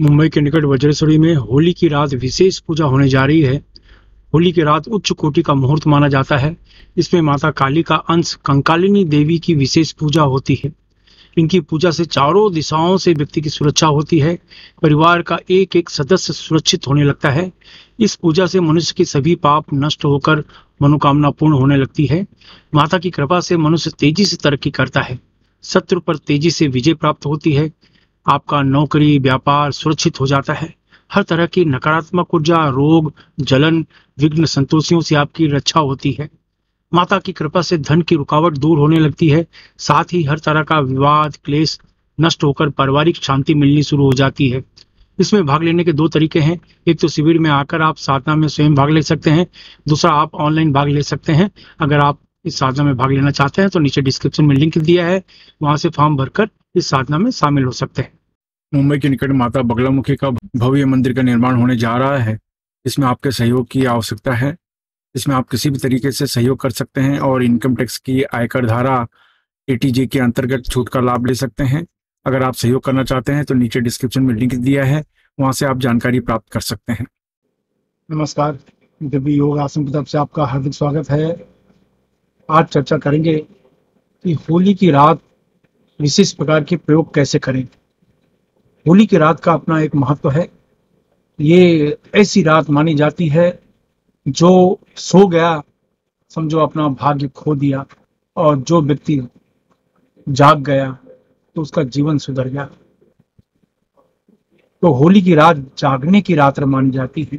मुंबई के निकट वज्रेश्वरी में होली की रात विशेष पूजा होने जा रही है। होली की रात उच्च कोटि का मुहूर्त माना जाता है। इसमें माता काली का अंश कंकालिनी देवी की विशेष पूजा होती है। इनकी पूजा से चारों दिशाओं से व्यक्ति की सुरक्षा होती है। परिवार का एक एक सदस्य सुरक्षित होने लगता है। इस पूजा से मनुष्य के सभी पाप नष्ट होकर मनोकामना पूर्ण होने लगती है। माता की कृपा से मनुष्य तेजी से तरक्की करता है। शत्रु पर तेजी से विजय प्राप्त होती है। आपका नौकरी व्यापार सुरक्षित हो जाता है। हर तरह की नकारात्मक ऊर्जा रोग जलन विघ्न संतोषियों से आपकी रक्षा होती है। माता की कृपा से धन की रुकावट दूर होने लगती है। साथ ही हर तरह का विवाद क्लेश नष्ट होकर पारिवारिक शांति मिलनी शुरू हो जाती है। इसमें भाग लेने के दो तरीके हैं। एक तो शिविर में आकर आप साधना में स्वयं भाग ले सकते हैं। दूसरा आप ऑनलाइन भाग ले सकते हैं। अगर आप इस साधना में भाग लेना चाहते हैं तो नीचे डिस्क्रिप्शन में लिंक दिया है, वहां से फॉर्म भरकर इस साधना में शामिल हो सकते हैं। मुंबई के निकट माता बगलामुखी का भव्य मंदिर का निर्माण होने जा रहा है। इसमें आपके सहयोग की आवश्यकता है। इसमें आप किसी भी तरीके से सहयोग कर सकते हैं और इनकम टैक्स की आयकर धारा एटीजे के अंतर्गत छूट का लाभ ले सकते हैं। अगर आप सहयोग करना चाहते हैं तो नीचे डिस्क्रिप्शन में लिंक दिया है, वहां से आप जानकारी प्राप्त कर सकते हैं। नमस्कार, दिव्य योग आसन की तरफ से आपका हार्दिक स्वागत है। आज चर्चा करेंगे कि होली की रात विशेष प्रकार के प्रयोग कैसे करें। होली की रात का अपना एक महत्व है। ये ऐसी रात मानी जाती है जो सो गया समझो अपना भाग्य खो दिया, और जो व्यक्ति जाग गया तो उसका जीवन सुधर गया। तो होली की रात जागने की रात मानी जाती है।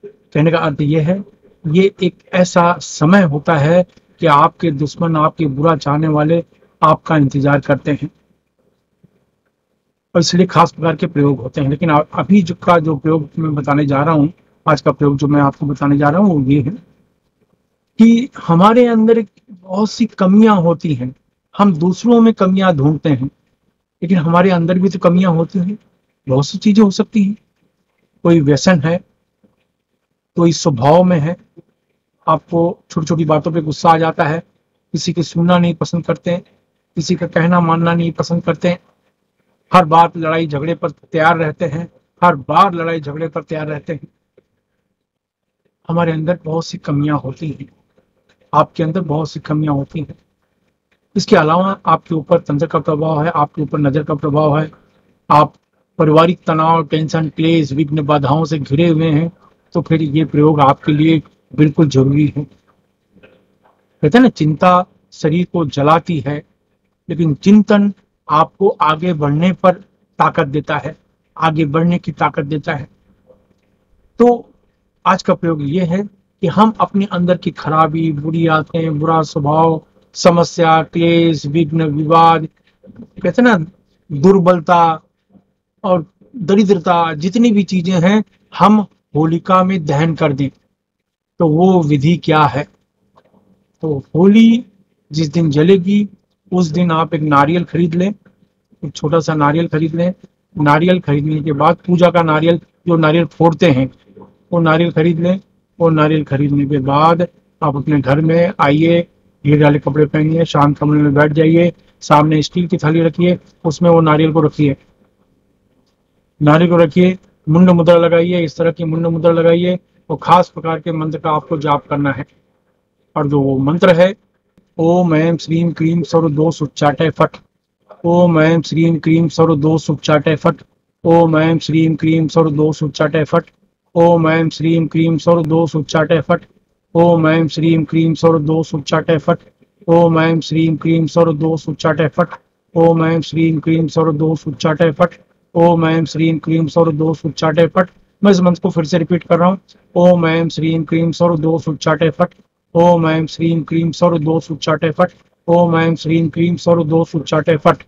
कहने का अर्थ यह है, ये एक ऐसा समय होता है कि आपके दुश्मन आपके बुरा चाहने वाले आपका इंतजार करते हैं, और इसलिए खास प्रकार के प्रयोग होते हैं। लेकिन अभी जो प्रयोग मैं बताने जा रहा हूँ, आज का प्रयोग जो मैं आपको बताने जा रहा हूँ वो ये है कि हमारे अंदर बहुत सी कमियां होती हैं। हम दूसरों में कमियां ढूंढते हैं, लेकिन हमारे अंदर भी तो कमियां होती हैं। बहुत सी चीजें हो सकती हैं। कोई व्यसन है, कोई स्वभाव में है, आपको छोटी छोटी बातों पे गुस्सा आ जाता है, किसी की सुनना नहीं पसंद करते हैं, किसी का कहना मानना नहीं पसंद करते हैं, हर बात लड़ाई झगड़े पर तैयार रहते हैं, हर बार लड़ाई झगड़े पर तैयार रहते हैं। हमारे अंदर बहुत सी कमियां होती हैं, आपके अंदर बहुत सी कमियां होती हैं। इसके अलावा आपके ऊपर तंत्र का प्रभाव है, आपके ऊपर नजर का प्रभाव है, आप पारिवारिक तनाव टेंशन क्लेश विघ्न बाधाओं से घिरे हुए हैं, तो फिर ये प्रयोग आपके लिए बिल्कुल जरूरी है। कहते हैं ना, चिंता शरीर को जलाती है, लेकिन चिंतन आपको आगे बढ़ने पर ताकत देता है, आगे बढ़ने की ताकत देता है। तो आज का प्रयोग ये है कि हम अपने अंदर की खराबी बुरी आदतें बुरा स्वभाव समस्या क्लेश विघ्न विवाद, कहते ना दुर्बलता और दरिद्रता, जितनी भी चीजें हैं हम होलिका में दहन कर दें। तो वो विधि क्या है? तो होली जिस दिन जलेगी उस दिन आप एक नारियल खरीद लें, एक छोटा सा नारियल खरीद लें। नारियल खरीदने के बाद पूजा का नारियल, जो नारियल फोड़ते हैं, वो नारियल खरीद लें। और नारियल खरीदने के बाद आप अपने घर में आइए, ढीले ढाले कपड़े पहनिए, शांत कमरे में बैठ जाइए, सामने स्टील की थाली रखिए, उसमें वो नारियल को रखिए, नारियल को रखिए, मुंड मुद्रा लगाइए, इस तरह की मुंड मुद्रा लगाइए, और खास प्रकार के मंत्र का आपको जाप करना है। और जो वो मंत्र है, ओम ऐं श्रीम क्रीम सर्व दोष उच्चाटय फट, ओम ऐं श्रीम क्रीम सर्व दोष उच्चाटय फट, ओम ऐं श्रीम क्रीम सर्व दोष उच्चाटय फट, ओम ऐं श्रीम क्रीम सर्व दोष उच्चाटय फट, ओम ऐं श्रीम क्रीम सर्व दोष उच्चाटय फट, ओम ऐं श्रीम क्रीम सर्व दोष उच्चाटय फट, ओम ऐं श्रीम क्रीम सर्व दोष उच्चाटय फट, ओम ऐं श्रीम क्रीम सर्व दोष उच्चाटय फट। मैं इस मंत्र को फिर से रिपीट कर रहा हूँ, ओम ऐं श्रीम क्रीम सर्व दोष उच्चाटय फट, ओम ऐं श्रीम क्रीम सर्व दोष उच्चाटय फट, ओम ऐं श्रीम क्रीम सर्व दोष उच्चाटय फट।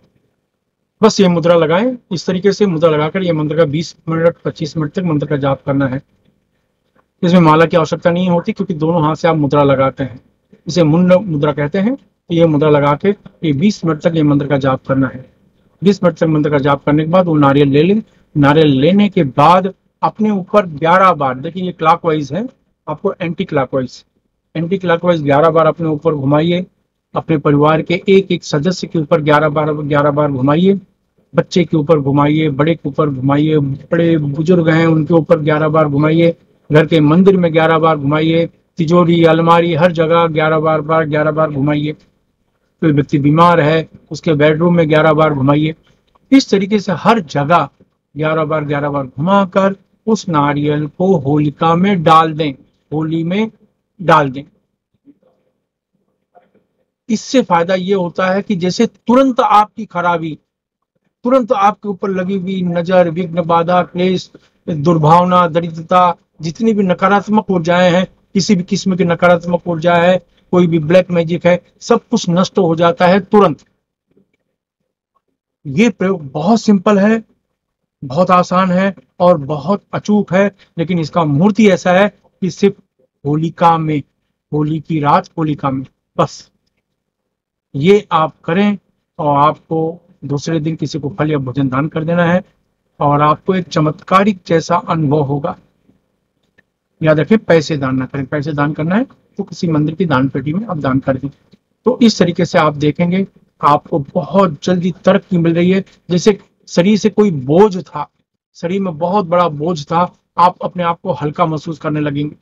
बस ये मुद्रा लगाएं। इस तरीके से मुद्रा लगाकर ये मंत्र का 20 मिनट 25 मिनट तक मंत्र का जाप करना है। इसमें माला की आवश्यकता नहीं होती, क्योंकि दोनों हाथ से आप मुद्रा लगाते हैं। इसे मुंड मुद्रा कहते हैं। तो ये मुद्रा लगा के ये 20 मिनट तक ये मंत्र का जाप करना है। 20 मिनट तक मंत्र का जाप करने के बाद वो नारियल ले लें। नारियल लेने के बाद अपने ऊपर 11 बार, देखिए ये क्लॉकवाइज है, आपको एंटी क्लॉकवाइज 11 बार अपने ऊपर घुमाइए। अपने परिवार के एक एक सदस्य के ऊपर 11 बार घुमाइए। बच्चे के ऊपर घुमाइए, बड़े के ऊपर घुमाइए, बड़े बुजुर्ग हैं उनके ऊपर 11 बार घुमाइए, घर के मंदिर में 11 बार घुमाइए, तिजोरी अलमारी हर जगह 11 बार घुमाइए। कोई व्यक्ति बीमार है उसके बेडरूम में 11 बार घुमाइए। इस तरीके से हर जगह 11 बार घुमाकर उस नारियल को होलिका में डाल दें, होली में डाल दें। इससे फायदा ये होता है कि जैसे तुरंत आपकी खराबी, तुरंत आपके ऊपर लगी हुई नजर, विघ्न, बाधा, क्लेश, दुर्भावना, दरिद्रता, जितनी भी नकारात्मक ऊर्जाएं हैं, किसी भी किस्म की नकारात्मक ऊर्जा है, कोई भी ब्लैक मैजिक है, सब कुछ नष्ट हो जाता है तुरंत। ये प्रयोग बहुत सिंपल है, बहुत आसान है और बहुत अचूक है, लेकिन इसका मुहूर्त ही ऐसा है कि सिर्फ होलिका में, होली की रात होलिका में, बस ये आप करें और आपको दूसरे दिन किसी को फल या भोजन दान कर देना है और आपको एक चमत्कारिक जैसा अनुभव होगा। याद रखें, पैसे दान ना करें, पैसे दान करना है तो किसी मंदिर की दान पेटी में आप दान कर दें। तो इस तरीके से आप देखेंगे आपको बहुत जल्दी तरक्की मिल रही है। जैसे शरीर से कोई बोझ था, शरीर में बहुत बड़ा बोझ था, आप अपने आप को हल्का महसूस करने लगेंगे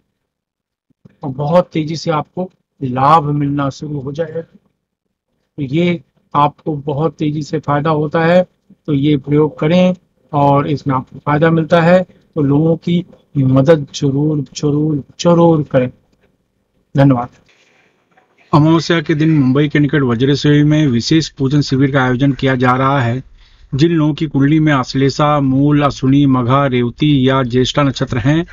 और बहुत तेजी से आपको लाभ मिलना शुरू हो जाएगा। तो ये आपको बहुत तेजी से फायदा होता है, तो ये प्रयोग करें और इसमें आपको फायदा मिलता है तो लोगों की मदद जरूर जरूर जरूर करें। धन्यवाद। अमावस्या के दिन मुंबई के निकट वज्रेश्वरी में विशेष पूजन शिविर का आयोजन किया जा रहा है। जिन लोगों की कुंडली में आश्लेषा, मूल, अश्विनी, मघा, रेवती या ज्येष्ठा नक्षत्र हैं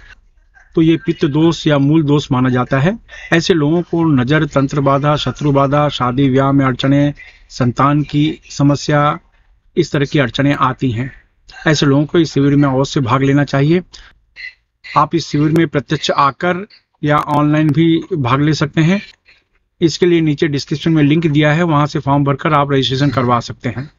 तो ये पित्त दोष या मूल दोष माना जाता है। ऐसे लोगों को नजर, तंत्र बाधा, शत्रु बाधा, शादी ब्याह में अड़चने, संतान की समस्या, इस तरह की अड़चने आती हैं। ऐसे लोगों को इस शिविर में अवश्य भाग लेना चाहिए। आप इस शिविर में प्रत्यक्ष आकर या ऑनलाइन भी भाग ले सकते हैं। इसके लिए नीचे डिस्क्रिप्शन में लिंक दिया है, वहां से फॉर्म भरकर आप रजिस्ट्रेशन करवा सकते हैं।